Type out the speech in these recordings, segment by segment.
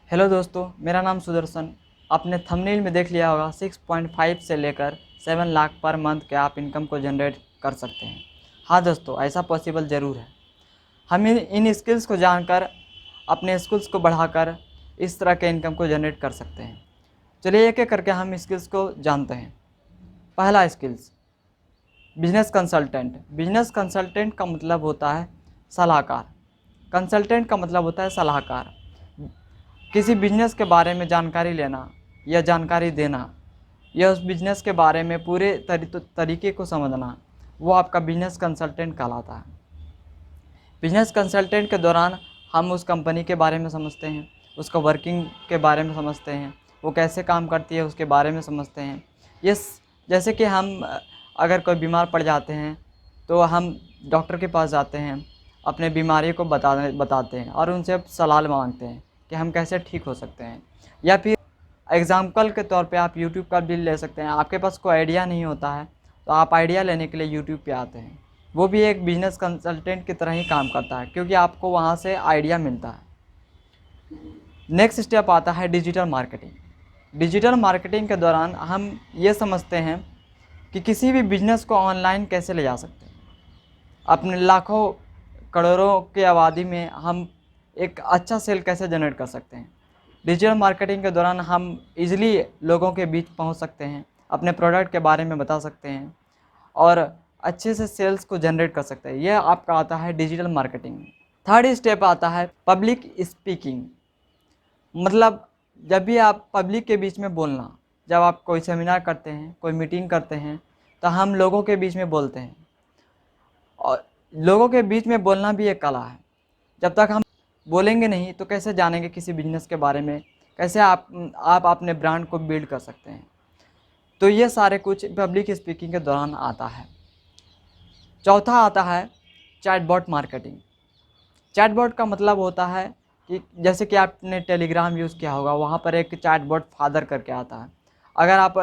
Hello दोस्तों, मेरा नाम सुदर्शन। आपने थंबनेल में देख लिया होगा 6.5 से लेकर 7 लाख पर मंथ के आप इनकम को जनरेट कर सकते हैं। हाँ दोस्तों, ऐसा पॉसिबल ज़रूर है। हम इन स्किल्स को जानकर अपने स्किल्स को बढ़ाकर इस तरह के इनकम को जनरेट कर सकते हैं। चलिए एक एक करके हम स्किल्स को जानते हैं। पहला skills, business consultant. Business consultant का मतलब होता है सलाहकार। कंसल्टेंट का मतलब होता है सलाहकार। किसी बिजनेस के बारे में जानकारी लेना या जानकारी देना या उस बिजनेस के बारे में पूरे तरीके को समझना, वो आपका बिजनेस कंसल्टेंट कहलाता है। बिजनेस कंसल्टेंट के दौरान हम उस कंपनी के बारे में समझते हैं, उसका वर्किंग के बारे में समझते हैं, वो कैसे काम करती है उसके बारे में समझते हैं। ये जैसे कि हम अगर कोई बीमार पड़ जाते हैं तो हम डॉक्टर के पास जाते हैं, अपने बीमारी को बताते हैं और उनसे सलाह मांगते हैं कि हम कैसे ठीक हो सकते हैं। या फिर एग्ज़ाम्पल के तौर पे आप यूट्यूब का भी ले सकते हैं। आपके पास कोई आइडिया नहीं होता है तो आप आइडिया लेने के लिए यूट्यूब पे आते हैं। वो भी एक बिजनेस कंसल्टेंट की तरह ही काम करता है, क्योंकि आपको वहाँ से आइडिया मिलता है। नेक्स्ट स्टेप आता है डिजिटल मार्केटिंग। डिजिटल मार्केटिंग के दौरान हम ये समझते हैं कि किसी भी बिजनेस को ऑनलाइन कैसे ले जा सकते हैं। अपने लाखों करोड़ों की आबादी में हम एक अच्छा सेल कैसे जनरेट कर सकते हैं। डिजिटल मार्केटिंग के दौरान हम इजीली लोगों के बीच पहुंच सकते हैं, अपने प्रोडक्ट के बारे में बता सकते हैं और अच्छे से सेल्स को जनरेट कर सकते हैं। यह आपका आता है डिजिटल मार्केटिंग में। थर्ड स्टेप आता है पब्लिक स्पीकिंग। मतलब जब भी आप पब्लिक के बीच में बोलना, जब आप कोई सेमिनार करते हैं, कोई मीटिंग करते हैं, तो हम लोगों के बीच में बोलते हैं और लोगों के बीच में बोलना भी एक कला है। जब तक हम बोलेंगे नहीं तो कैसे जानेंगे किसी बिजनेस के बारे में, कैसे आप अपने ब्रांड को बिल्ड कर सकते हैं। तो ये सारे कुछ पब्लिक स्पीकिंग के दौरान आता है। चौथा आता है चैटबॉट मार्केटिंग। चैटबॉट का मतलब होता है कि जैसे कि आपने टेलीग्राम यूज़ किया होगा, वहाँ पर एक चैटबॉट फादर करके आता है। अगर आप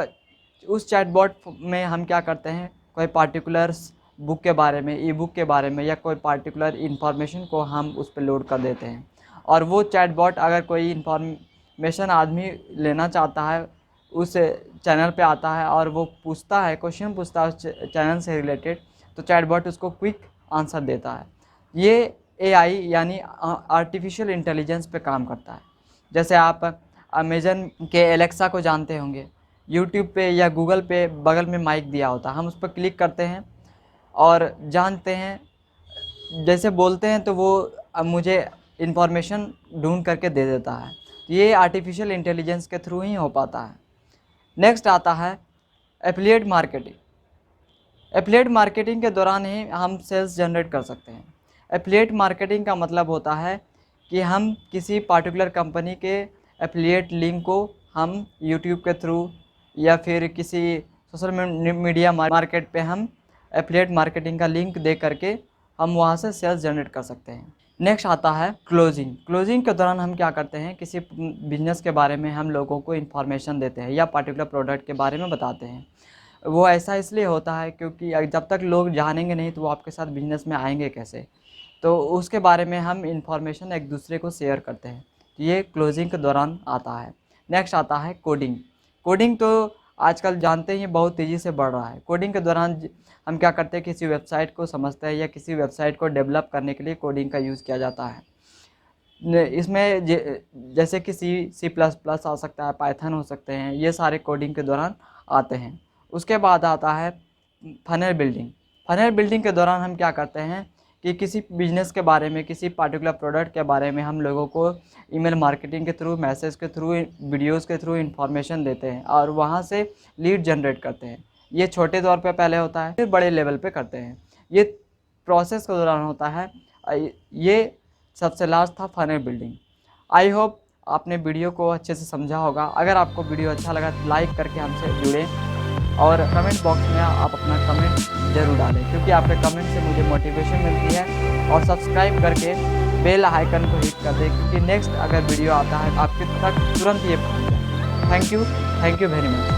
उस चैटबॉट में हम क्या करते हैं, कोई पार्टिकुलर बुक के बारे में, ई बुक के बारे में या कोई पार्टिकुलर इन्फॉर्मेशन को हम उस पर लोड कर देते हैं और वो चैटबॉट अगर कोई इन्फॉर्मेशन आदमी लेना चाहता है उस चैनल पे आता है और वो पूछता है, क्वेश्चन पूछता है उस चैनल से रिलेटेड, तो चैटबॉट उसको क्विक आंसर देता है। ये एआई यानी आर्टिफिशियल इंटेलिजेंस पे काम करता है। जैसे आप अमेजन के एलेक्सा को जानते होंगे, यूट्यूब पे या गूगल पे बगल में माइक दिया होता है, हम उस पर क्लिक करते हैं और जानते हैं, जैसे बोलते हैं तो वो मुझे इन्फॉर्मेशन ढूंढ करके दे देता है। ये आर्टिफिशियल इंटेलिजेंस के थ्रू ही हो पाता है। नेक्स्ट आता है एफिलिएट मार्केटिंग। एफिलिएट मार्केटिंग के दौरान ही हम सेल्स जनरेट कर सकते हैं। एफिलिएट मार्केटिंग का मतलब होता है कि हम किसी पार्टिकुलर कंपनी के एफिलिएट लिंक को हम यूट्यूब के थ्रू या फिर किसी सोशल मीडिया मार्केट पे हम एफिलिएट मार्केटिंग का लिंक दे करके हम वहाँ से सेल्स जनरेट कर सकते हैं। नेक्स्ट आता है क्लोजिंग। क्लोजिंग के दौरान हम क्या करते हैं, किसी बिजनेस के बारे में हम लोगों को इन्फॉर्मेशन देते हैं या पार्टिकुलर प्रोडक्ट के बारे में बताते हैं। वो ऐसा इसलिए होता है क्योंकि जब तक लोग जानेंगे नहीं तो वो आपके साथ बिजनेस में आएंगे कैसे, तो उसके बारे में हम इंफॉर्मेशन एक दूसरे को शेयर करते हैं। तो ये क्लोजिंग के दौरान आता है। नेक्स्ट आता है कोडिंग। कोडिंग तो आजकल जानते ही बहुत तेज़ी से बढ़ रहा है। कोडिंग के दौरान हम क्या करते हैं, किसी वेबसाइट को समझते हैं या किसी वेबसाइट को डेवलप करने के लिए कोडिंग का यूज़ किया जाता है। इसमें जैसे कि सी प्लस प्लस आ सकता है, पाइथन हो सकते हैं, ये सारे कोडिंग के दौरान आते हैं। उसके बाद आता है फनल बिल्डिंग। फनल बिल्डिंग के दौरान हम क्या करते हैं कि किसी बिजनेस के बारे में, किसी पार्टिकुलर प्रोडक्ट के बारे में हम लोगों को ईमेल मार्केटिंग के थ्रू, मैसेज के थ्रू, वीडियोस के थ्रू इन्फॉर्मेशन देते हैं और वहाँ से लीड जनरेट करते हैं। ये छोटे तौर पे पहले होता है, फिर बड़े लेवल पे करते हैं। ये प्रोसेस के दौरान होता है। ये सबसे लास्ट था फनल बिल्डिंग। आई होप आपने वीडियो को अच्छे से समझा होगा। अगर आपको वीडियो अच्छा लगा तो लाइक करके हमसे जुड़ें और कमेंट बॉक्स में आप अपना कमेंट ज़रूर डालें, क्योंकि आपके कमेंट से मुझे मोटिवेशन मिलती है। और सब्सक्राइब करके बेल आइकन को हिट कर दें, क्योंकि नेक्स्ट अगर वीडियो आता है आपके तक तुरंत ये पहुंच जाए। Thank you very much.